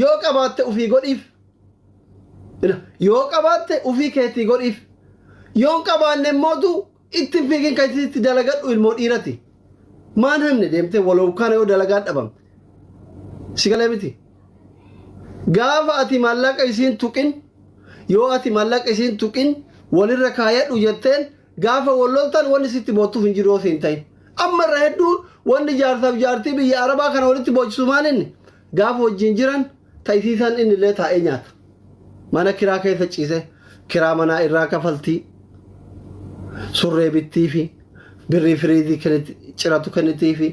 yoo qabaatte ufii godhiif yoo qabaatte ufii keetii godhiif yoo qabaanne mootu itti fiigin kaytitti dalagadhu ilmoo dhiirati maan hamne deemte waloo kana yoo dalagaa dhabam sigalee miti gaafa ati maallaqa isiin tuqin yoo ati maallaqa isiin tuqin walirra kaayadhu jetteen gaafa walloltan wanni sitti boottuuf hin jiru siin ta'in amma irra hedduu wanni jaarsaaf jaartii biyya arabaa kana walitti boochisu maalinni gaafa wajjin jiran ta'isiisan inni illee taa'ee nyaata mana kiraa keessa ciise kiraa manaa irraa kafaltii surree bittii fi birrii firiizii ciratu kennitii fi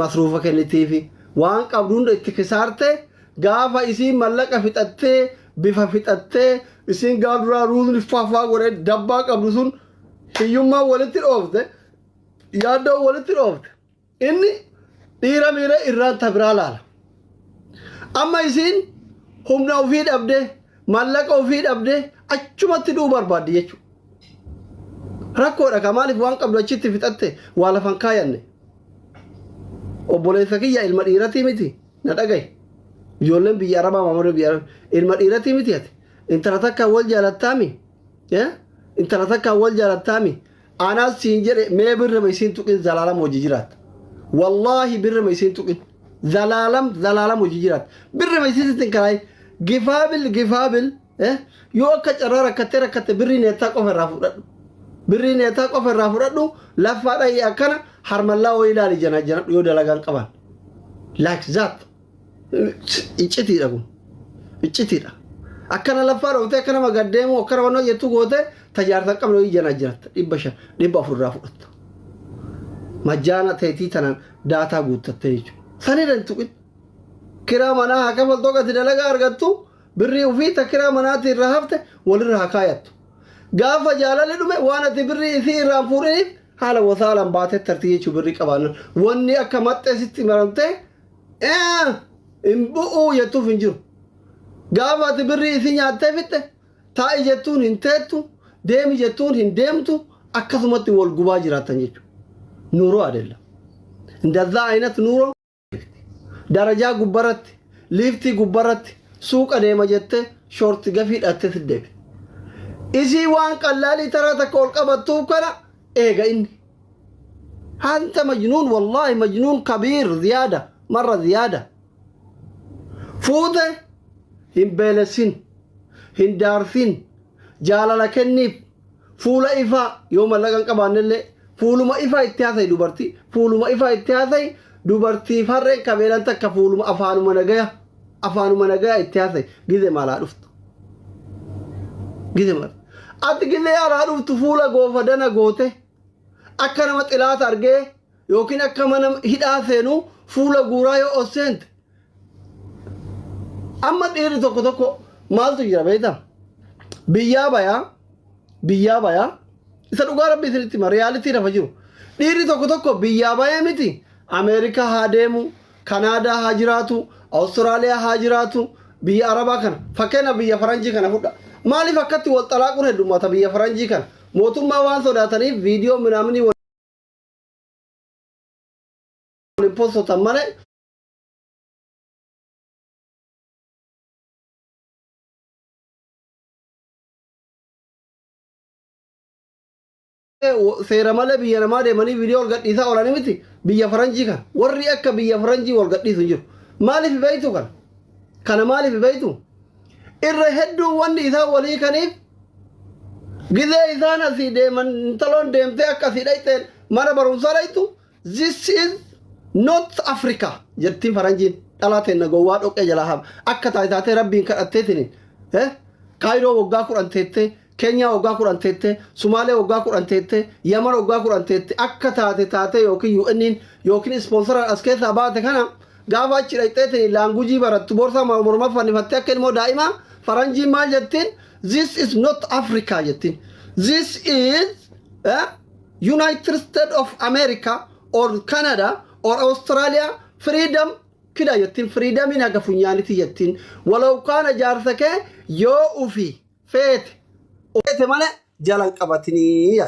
masruufa kennitii fi waan qabduun itti kisaarte gaafa isiin mallaqa fixattee bifa fixattee isiin gaaduraa ruusni faafaa godhee dabbaa qabdu sun hiyyummaa walitti dhoofte yaaddoo walitti dhoofte inni dhiira miira irraan tabiraa laala amma isiin humna ofii dhabdee mallaqa ofii dhabdee achumatti dhuu barbaaddi jechuudha rakkoodha ka maaliif waan qabdu achitti fixatte waa lafan kaayanne obboleessa kiyya ilma dhiiratii miti na dhagaye ijoolleen biyya arabaa maamuree biyya ilma dhiiratii miti ati intala takkaan wal jaalattaami intala takkaan wal jaalattaami anaas siin jedhe mee birrama isiin tuqin zalaalam hojii jiraatta wallaahi birrama isiin tuqin zalaalam hojii jiraatta birrama isiin sittin karaay gifaabil yoo akka carraa rakkatte birrii neettaa qofa irraa fudhadhu birrii neettaa qofa irraa fudhadhu laffaadha akkana harmallaa oo ilaali jana yoo dalagaan qaban like that iccitiidha kun iccitiidha akkana laffaadha ootee akkana magaddeemu akkana wannoo jettu goote tajaartan qabne oo jana jiratta 500 400 irraa fudhatta majjaana ta'etii tanaan daataa guuttatte jechuudha sanidhan tuqin kiraa manaa haa kafaltoo gati dalagaa argattu birrii ufii ta kiraa manaati irraa hafte walirra haa kaayattu gaafa jaalalli dhume waan ati birrii isii irraan fuudhiniif haala wasaalan baatee tartii jechuu birrii qabaanan wanni akka maxxeesitti maramtee hin bu'uu jettuuf hin jiru gaafa ati birrii isii nyaattee fixxe taa'i jettuun hin teettu deemi jettuun hin deemtu akkasumatti wal gubaa jiraatan jechuudha nuuroo adeella እንደዛ አይነት ኑሮ ደረጃ ጉበረት ሊፍቲ ጉበረት ሱቅ ደማ ጀተ ሾርት ገፊ ዳተ ትደብ እዚ ዋን ቀላሊ ተራ ተቆል ቀበቱ ከራ ኤጋይን አንተ መጅኑን والله مجنون كبير زياده مره زياده فوده هنبلسين هندارفين جالala kennif fuula ifa yoo mallaqa qabaanelle fuuluma ifa itti haasay dubartii fuuluma ifa itti haasay dubartii farreen kabeelan takka fuuluma afaanuma nagaya itti haasay gize maalaa dhuftu gize maal ati gize alaa dhuftu fuula goofadana goote akka nama xilaata argee yookiin akka mana hidhaa seenu fuula guuraa yoo osseente amma dhiirri tokko maaltu jira beektaa biyyaa bayaa isa dhugaa rabbii isinitti hima riyaalitii lafa jiru dhiirri tokko biyyaa bayee miti ameerikaa haa deemu kanaadaa haa jiraatu awustiraaliyaa haa jiraatu biyya arabaa kana fakkeenya biyya faranjii kana fudha maaliif akkatti wal xalaaquun heddummata biyya faranjii kana mootummaa waan sodaataniif viidiyoo minaaminii waliin postotan malee seera malee biyya namaa deemanii viidiyoo wal gadhiisaa oolanii miti biyya faranjii kan warri akka biyya faranjii wal gadhiisu jiru maaliif beeytu kana maaliif beeytu irra hedduu wanni isaa walii kaniif gizee isaan asii deeman intaloon deemtee akka asii dhayxeen mana barumsaa dhaytu this is not Africa jettiin faranjiin dhalaateen nagowwaa dhoqqee jalaa haba akka taatee rabbiin kadhatteetiin kaayiroo waggaa 10 teettee Kenya waggaa 10 teette Somaaliyaa waggaa 10 teette Yaman waggaa 10 teette akka taate yookiin UN'n yookiin sponsor as keessa baate kana gaafa achi dhayxeetiin laangujii barattu borsaa morma fannifattee akka ilmoo daa'ima faranjii maal jettiin this is not Africa jettiin this is United States of America or Canada or Australia freedom kida jettiin freedomin haga funyaaniti jettiin walaw kaana jaarsake yoo ufi feete Oete male jalan qabatini ya.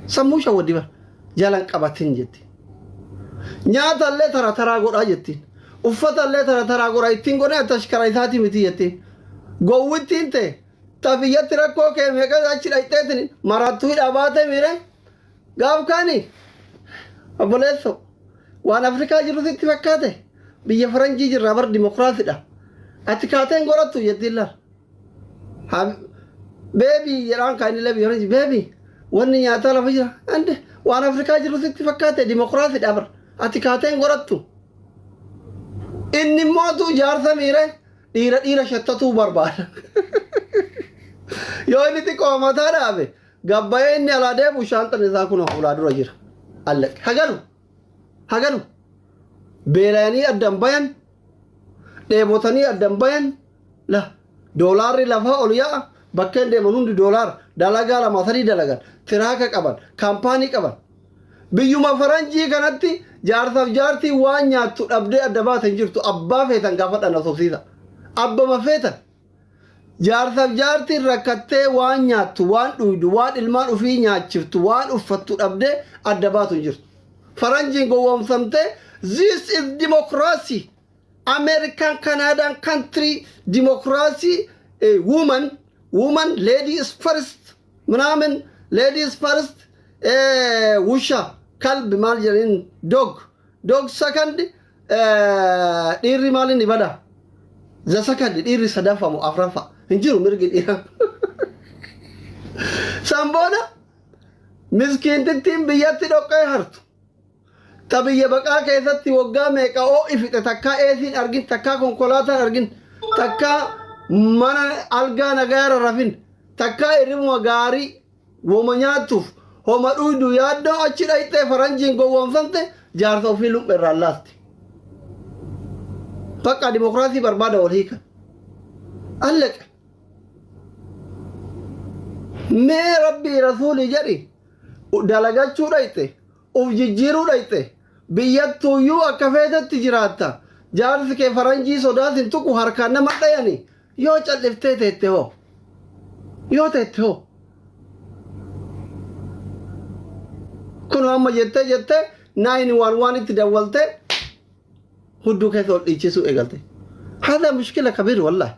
Sammusha wadiba jalan qabatin jetti. Nyaata illee tara godhaa jettiin. uffata illee tara gora ittiin godhe tashkara isaati miti jettee gowwittiin ta'e tabiyyatti rakkoo kee meeqa achi dhaqxeetiin marattuu hidhabaate miire gaaf kaani obboleesso waan Afrikaa jirutti fakkaate biyya faranjii jirra bar dimokiraasiidha ati kaateen godhattu jettiin laal beebii jedhaan kaanilee biyya faranjii beebii wanni nyaataa lafa jira ande waan Afrikaa jirutti fakkaate dimokiraasiidha bar ati kaateen godhattu inni mootu jaarsa miire dhiira shattatuu barbaada yoo inni xiqqoo mataa dhaabe gabbayee inni alaa deemu shaanxan isaa kun fuulaa dura jira allaqe haganu beelayanii addan bayan dheebotanii addan bayan la doolaarri lafaa ol yaa'a bakkeen deeman hundi doolaar dalagaa lama sadii dalagan tiraaka qaban kaampaanii qaban biyyuma faranjii kanatti jaarsaaf jaartii waan nyaattu dhabdee adda baatan jirtu abbaa feetan gaafadhan asoofsiisa abbama feetan jaarsaaf jaartiin rakkattee waan nyaattu waan dhuydu waan ilmaan ufii nyaachiftu waan uffattu dhabdee adda baatu jirtu faranjiin gowwoomsamtee this is democracy American Canadian country democracy woman ladies first ምናምን ladies first ውሻ kalbi maal jedhin dog second dhiirri maalin ibada the second dhiirri sadafamu afrafa hinjiru mirgi dhiira samboona miskiintittiin biyyatti dhoqqee hartu ta biyya baqaa keessatti waggaa meeqa oo ifite takkaa eesiin argin takkaa konkolaataan argin takkaa mana algaa nagaara rafin takkaa irrima gaarii woma nyaattuuf homa dhuydu yaaddoo achi dhayxee faranjiin gowwoomsamte jaarsa ofii luphee irraan laasti bakka dimokiraasii barbaada wal hiikan allaqe mee rabbii rasuulii jedhi dalagachuu dhayxe uf jijjiiruu dhayxe biyyattuuyyuu akka feetetti jiraatta jaarsi kee faranjii sodaasin tuqu harkaan nama dhayani yoo calliftee teette hoo yoo teette hoo kun amma jettee 911 itti dawwalte hudduu keessa ol dhiichisuu eegalte hada mushkila kabiir wallahi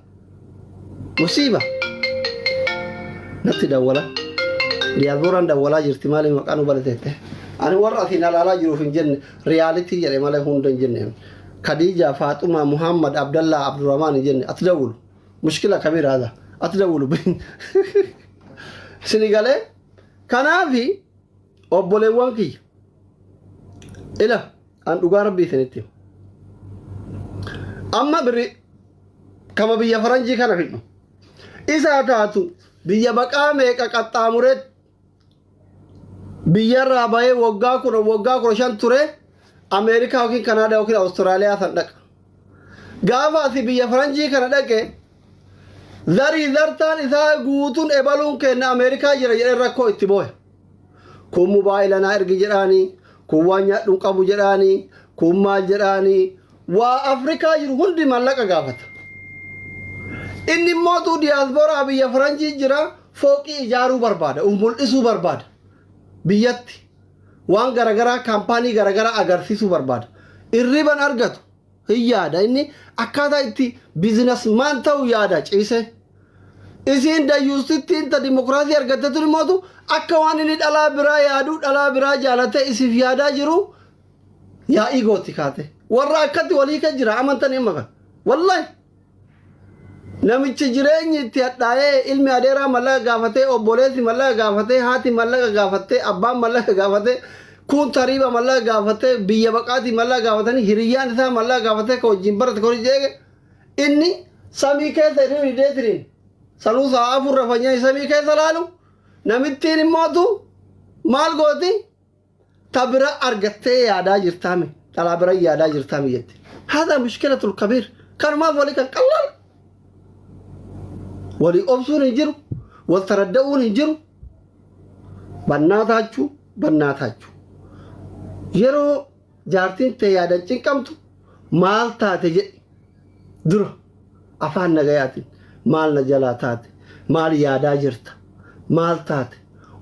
musiiba natti dawwala diyaasbooraan dawwalaa jirti maali maqaan u balateette ani warra asiin alaalaa jiruuf hin jenne riyaalitii jedhe malee hunda hin jenne Khadija Faatuma Muhammad Abdallah Abdurrahman hin jenne ati dawwulu mushkila kabiir hada ati dawwulu sinigalee kanaafi obboleewwan kiyya ila an dhugaa rabbii isinitti amma biri kama biyya faranjii kana fidhu isaa taatu biyya baqaa meeqa qaxxaamureet biyyarraa bahee waggaa kudha shan ture Ameerikaa yookiin Kanaadaa yookiin Awustiraaliyaa san dhaqa gaafa asi biyya faranjii kana dhaqe zartaan isaa guutuun ebaluun kenna Ameerikaa jira jedhee rakkoo itti booya kun mobaayila naa ergi jedhaanii kun waan nyaadhuun qabu jedhaanii kun maal jedhaanii waa Afrikaa jiru hundi mallaqa gaafata inni immoo diyaasbooraa biyya faranjii jira fooqii ijaaruu barbaada mul'isuu barbaada biyyatti waan garagaraa kaampaanii garagaraa agarsiisuu barbaada irriban argatu hin yaada inni akkaataa itti biizinasmaan ta'uu yaada ciise isiin dayyuusittiin ta dimokiraasii argattetu immoo akka waan inni dhalaa biraa yaaduu dhalaa biraa jaalatee isiif yaadaa jiru yaa'ii gootti kaate warra akkatti walii kan jira amantanii amma kan wallahi namichi jireenyi itti hadhaa'ee ilmi adeeraa mallaqa gaafatee obboleessi mallaqa gaafatee haati mallaqa gaafatee abbaan mallaqa gaafatee kun tariiba mallaqa gaafatee biyya baqaati mallaqa gaafatanii hiriyyaan isaa mallaqa gaafatee ka wajjin barate ka hojii jeege inni samii keessa inni deetiriin saluu sa'a afur rafanyee samii keessa laalu namittiin immootu maal gooti ta bira argattee yaadaa jirtaame dhalaa bira yaadaa jirtaame jette hada mushkilatul kabiir kanumaaf walii kan qallal walii obsuun hin jiru wal taradda'uun hin jiru bannaataachuu yeroo jaartiin ta'e yaadan cinqamtu maal taate jedhi dura afaan nagayaatiin maal na jalaa taate maal yaadaa jirta maal taate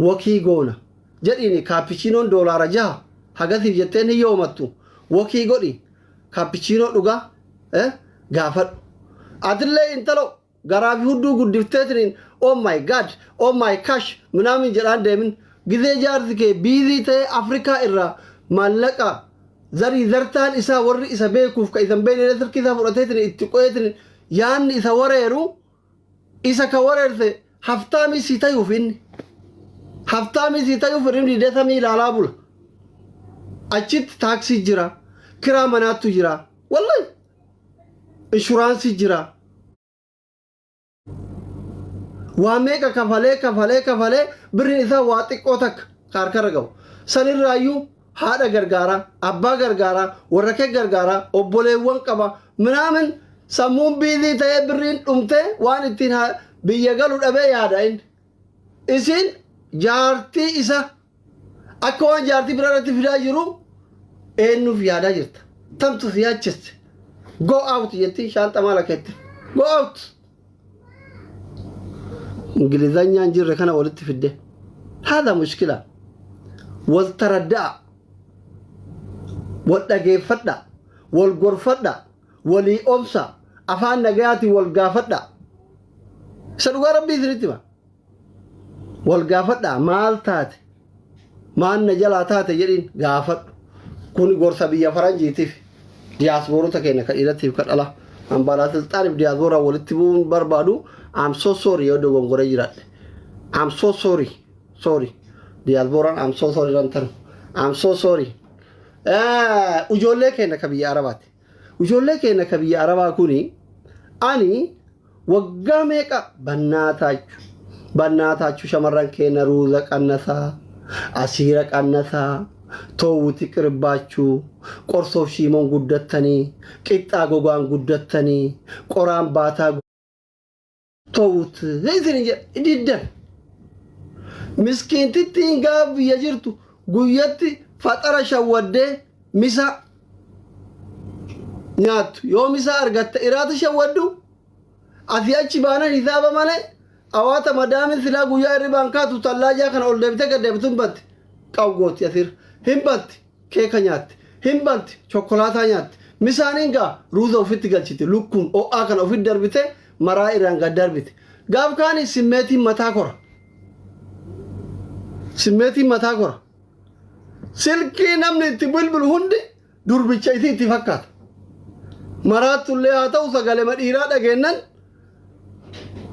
wakii goona jedhiini kaapichiinoon $6 hagasiif jetteen hin yoomattu wakii godhi kaapichiinoo dhugaa gaafadhu atillee intalo garaa fi hudduu guddifteetiniin oh my god oh my gosh ምናምን jedhaan deemin gisee jaarsi kee biizii ta'e Afrikaa irraa maallaqa zarii zartaan isaa warri isa beekuuf ka isan beekne sirki isaa fudhateetiniin itti qo'eetiniin yaanni isa wareeru isa ka wareerse haftaamii si tayuuf inni haftaamii si tayuuf irrimni deesamii ilaalaa bula achitti taaksii jira kiraa manaattu jira wallahi inshuraansii jira waa meeqa kafalee birriin isaa waa xiqqoo takka harkarra qabu sanirraayyuu haadha gargaaraa abbaa gargaaraa warra kee gargaaraa obboleewwan qaba minaamin sammuun biizii ta'ee birriin dhumtee waan ittiin biyya galu dhabee yaada inni isin jaartii isa akka waan jaartii bira irratti fidaa jiru eenyuuf yaadaa jirta tamtu si yaachiste go out jetti shaanxa maala keetti go out ingilizanyaan jirre kana walitti fidde hada mushkila wal taraddaa wal dhageeffadha wal gorfadha walii obsa afaan nagayaati wal gaafadha isa dhugaa rabbii isinitti hima wal gaafadha maal taate maan na jalaa taate jedhin gaafadhu kun gorsa biyya faranjiitiif diyaasboorota keenya kan dhiiratiif kan dhala ambalaa silxaaniif diyaasbooraa walitti bu'uun barbaadu I'm so sorry yoo dogongoree jiraadhe I'm so sorry diyaasbooraan I'm so sorry rantan I'm so sorry ijoollee keenya ka biyya arabaati ijoollee keenya ka biyya arabaa kuni ani waggaa meeqa bannaataachuu shamarran keenya ruuza qannasaa asiira qannasaa towwuti qirbaachuu qorsoof shiimoon guddattanii qixxaa gogaan guddattanii qoraan baataa towwut isin diddan miskiintittiin gaaf biyya jirtu guyyatti faxara shawwaddee misa nyaattu yoo misa argatta iraata shawwaddu asii achi baanan hisaaba malee awaata madaamin silaa guyyaa irribaan kaatu tallaajaa kana ol deebitee gad deebitu hin batti qawgooti asir hin batti keeka nyaatti hin batti chokkolaataa nyaatti misaaniin gaa ruuza ofitti galchite lukkuun o'aa kana ofitti darbite maraa irraan gad darbite gaaf kaani simmeetiin mataa kora silkii namni itti bilbilu hundi durbicha isii itti fakkaata maraatullee haa ta'u sagalee madhiiraa dhageennan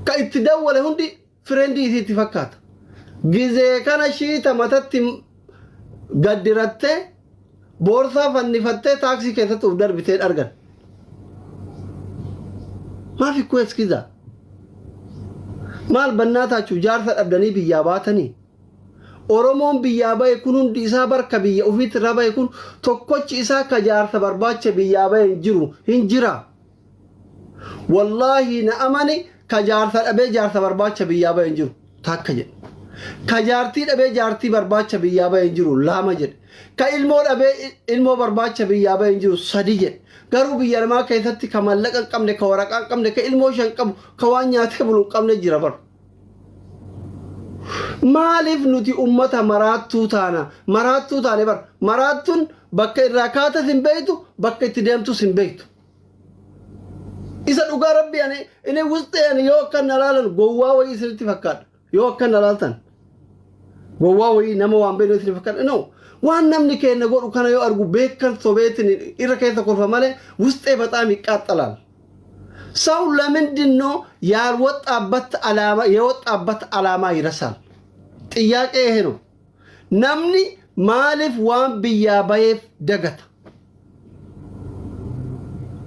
ka itti dawwale hundi fireendii isii itti fakkaata gizee kana shiita matatti gaddirattee boorsaa fannifattee taaksii keessatti uf darbitee argan maafi kuweskiza maal bannaataachuu jaarsa dhabdanii biyyaa baatanii oromoon biyyaa bahe kun hundi isaa barka biyya ufiitti irra bahe kun tokkochi isaa ka jaarsa barbaacha biyyaa bahe hin jira wallaahi na amani ka jaarsa dhabee jaarsa barbaacha biyyaa bahe hin jiru takka jedhe ka jaartii dhabee jaartii barbaacha biyyaa bahe hin jiru lama jedhe ka ilmoo dhabee ilmoo barbaacha biyyaa bahe hin jiru sadi jedhe garuu biyya namaa keessatti ka mallaqa hin qabne ka waraqaa hin qabne ka ilmoo shan qabu ka waan nyaatee bulu hin qabne jira bar maaliif nuti ummata maraattuu taane bar maraattuun bakka irraa kaatas hin beektu bakka itti deemtus hin beektu isa dhugaa rabbi ani inni wusxee ani yoo akka nalaalan gowwaa wayii isinitti fakkaadha yoo akka nalaaltan gowwaa wayii nama waan beeknu isinitti fakkaadha no waan namni keenya godhu kana yoo argu beekan sobeetin irra keessa kolfa malee wusxee በጣም ይቃጠላል ሰው ለምንድን ነው የወጣበት ዓላማ ይረሳል ጥያቄ ይሄ ነው namni maaliif waan biyyaa baheef dagata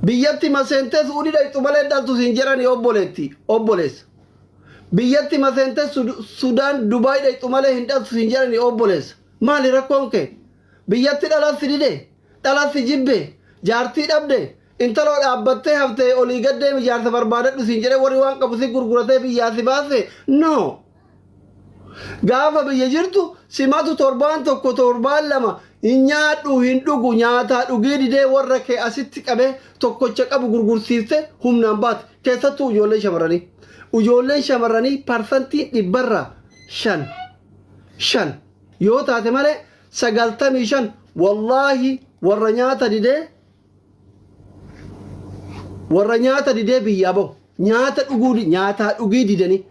biyyatti maseentees udii dhayxu malee dhaltu siin jedhani obboleessa biyyatti maseentees Sudaan Dubaay dhayxu malee hin dhaltu siin jedhani obboleessa maali rakkoon kee biyyatti dhalatsi dide dhalatsi jibbe jaartii dhabde intaloo dhaabbattee haftee olii gaddee jaarsa barbaadadhu siin jedhe warri waan qabu si gurguratee biyyaa si baase no gaafa biyya jirtu simatu torbaan tokko torbaan lama hin nyaadhu hin dhugu nyaataa dhugii didee warra kee asitti qabee tokkocha qabu gurgursiiste humnaan baate keessattuu ijoolleen shamarranii parsantii 5% yoo taate malee 95 wallaahi warra nyaata didee warra nyaata didee biyyaa bahu nyaata dhugii didanii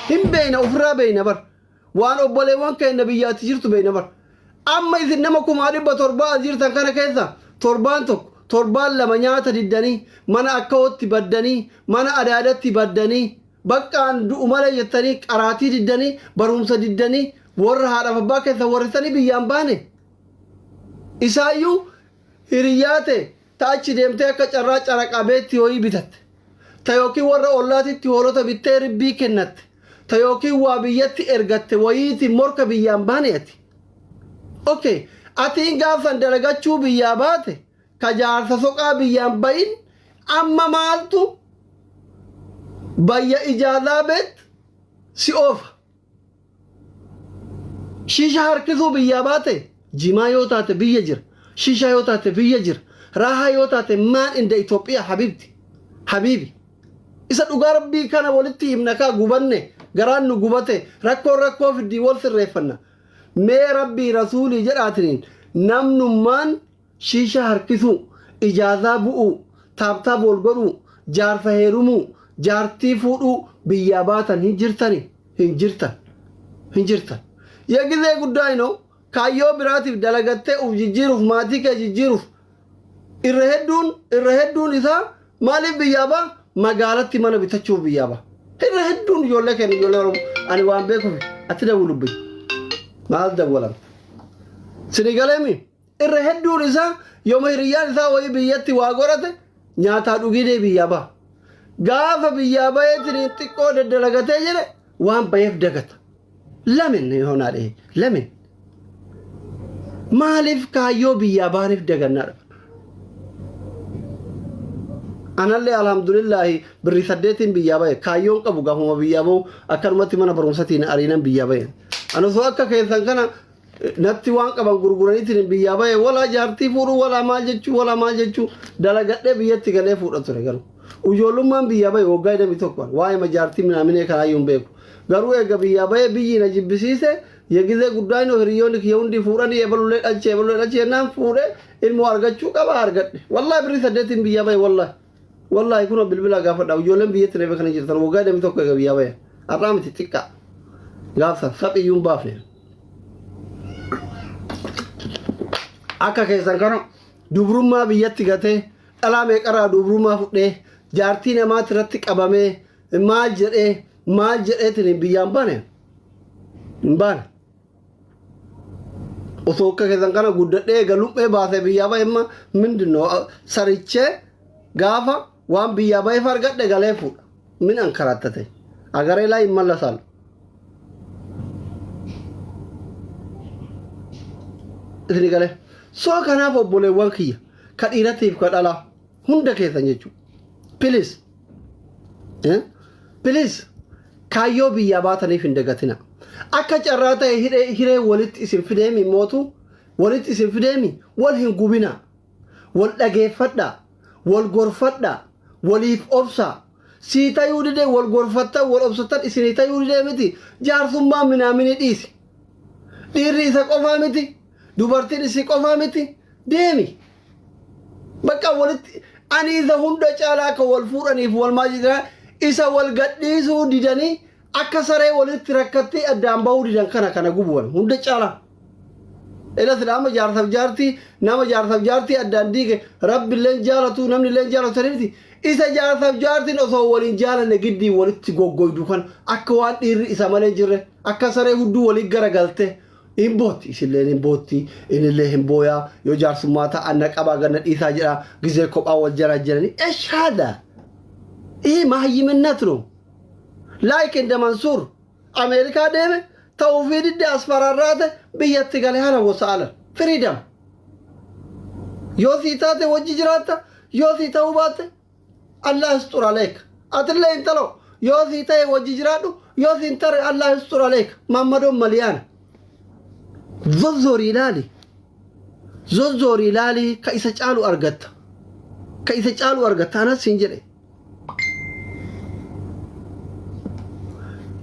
hin beeyna ofirraa beeyna bar waan obboleewwan keenya biyyaatti jirtu beeyna bar amma isin nama 700 jirtan kana keessa torbaan lama nyaata didanii mana akkootti baddanii mana adaadatti baddanii baqqaan du'u malee jettanii qaraatii diddanii barumsa diddanii warra haadhaaf abbaa keessa warrisanii biyyaan baane isaayyuu hiriyaate taachi deemtee akka carraa caraqabeetti horii bitatte ta yookiin warra ollaatitti hoolota bittee ribbii kennatte ta yookiin waa biyyatti ergatte wayiiti morka biyyaan baane ati okay atiin gaafsan dalagachuu biyyaa baate ka jaarsa soqaa biyyaan bayin amma maaltu bayya ijaazaa beet si oofa shisha harkisuu biyyaa baate jimaa yoo taate biyya jira shisha yoo taate biyya jira raahaa yoo taate maan inda Itoophiyaa habiibi isa dhugaa rabbii kana walitti himna kaa gubanne garaan nu gubate rakkoo fiddii wal sirreeffanna mee rabbii rasuulii jedhaatiniin namnummaan shisha harkisuu ijaazaa bu'uu taabtaab wal godhuu jaarsa heerumuu jaartii fuudhuu biyyaa baatan hin jirtan yegizee guddaa inoo kaayyoo biraatiif dalagattee uf jijjiiruuf maatii kee jijjiiruuf irra hedduun isaa maaliif biyyaa baa magaalatti mana bitachuuf biyyaa baa irra hedduun ijoollee keenya ijoollee oromoo ani waan beekuuf atti dawulubbi maal dawwalan sinigaleemi irra hedduun isaa yooma hiriyyaan isaa wayii biyyatti waa godhate nyaataa dhugidee biyyaa baa gaafa biyyaa bayeetiin xiqqoo daddalagatee jedhe waan bayeef dagata lamin yoonaadhe lamin maaliif kaayyoo biyyaa baaniif dagannaadha anallee alhamdulillaahi birri 8 biyyaa baye kaayyoon qabu gaafuma biyyaa bahu akkanumatti mana barumsatiin ariinan biyyaa baye anusoo akka keessan kana natti waan qaban gurguraniitiin biyyaa baye walaa jaartii fuudhuu walaa maal jechuu dalagadhee biyyatti galee fuudha ture garuu ujoollummaan biyyaa baye waggaa 21 waa'ee majaartii minaaminee kanaayyuun beeku garuu eega biyyaa baye biyyi na jibbisiise yegizee guddaa inoo hiriyoonni kiyya hundi fuudhanii ebalulee dhalchee jennaan fuudhee ilmoo argachuu qaba argadhe wallaahi birri 8 biyyaa baye wallaahi kunoo bilbila gaafadha ijoolleen biyyatti reefe kana jirtan waggaa 21 eega biyyaa baye har'aa miti xiqqaa gaafsa saphiyyuun baafne akka keessan kana dubrummaa biyyatti gatee dhalaa meeqarraa dubrummaa fudhee jaartii namaatti irratti qabamee maal jedheetiin biyyaan baane hin baane osoo akka keessan kana guddadhee galuphee baasee biyyaa bahe imma mindinoo sarichee gaafa waan biyyaa baheef argadhe galee fuudha min ankarattate agaree laa hin mallasaal isini galee soo kanaaf obboleewwan kiyya ka dhiiratiif ka dhalaa hunda keessan jechuudha please kaayyoo biyyaa baataniif hin dagatina akka carraa ta'e hiree walitti isin fideemi mootu walitti isin fideemi wal hin gubina wal dhageeffadha wal gorfadha waliif obsa sii tayuu didee wal gorfattan wal obsattan isinii tayuu didee miti jaarsummaa minaamini dhiisi dhiirri isa qofaa miti dubartiin isii qofaa miti deemi bakka walitti ani isa hunda caalaa akka wal fuudhaniif wal maajidraa isa wal gadhiisuu didanii akka saree walitti rakkattee addaan bahuu didan kana gubuwan hunda caalaa ila silaama nama jaarsaaf jaartii addaan diige rabbiilleen jaalatu namnilleen jaalatu sanifti isa jaarsaaf jaartiin osoo waliin jaalanne giddii walitti goggoydu kan akka waan dhiirri isa malee jirre akka saree hudduu walii garagalte hin bootti isilleen hin bootti inillee hin booyaa yoo jaarsummaa ta'an na qabaa ganna dhiisaa jedha gizee kophaa wal jara jiranii eshaada mahayyimannat ነው ላይክ እንደ መንሱር አሜሪካ ደመ ተውፊድ ዳስ ፈራራተ በየት ጋር ያለ ወሳለ ፍሪደም ዮሲታተ ወጅ ጅራታ ዮሲታው ባተ አላህ ይስጥር አለክ አትለ እንተሎ ዮሲታ ወጅ ጅራዱ ዮሲንተር አላህ ይስጥር አለክ ማመዶ መሊያን ዞዞሪ ላሊ ከይሰጫሉ አርገታ አናስ ሲንጀሬ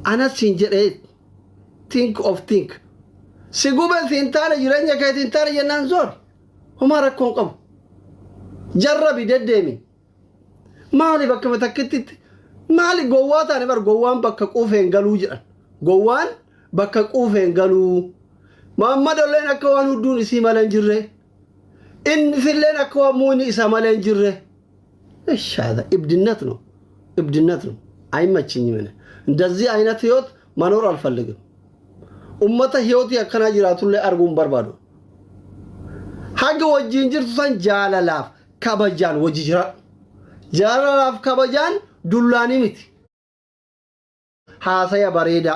anas sin jedhe think si gube sintana jireenya kee sintana jennaan zor huma rakkoon qabu jarrabi deddeemi maali bakka matakkitti maali gowwaa taane bar gowwaan bakka quufeen galuu jedhan gowwaan bakka quufeen galuu Muhammad olleen akka waan hudduun isii malee hin jirre inni silleen akka waan muuni isa malee hin jirre እሻዳ እብድነት ነው አይመችኝም እኔ እንደዚህ አይነት ህይወት መኖር አልፈልግም ኡመተ ህይወት ያከና ጅራቱ ላይ አርጉን በርባዶ ሀገ ወጂን ጅርቱን ጃላላፍ ከበጃን ወጂጅራ ጃላላፍ ከበጃን ዱላኒ ምት ሐሰያ በሬዳ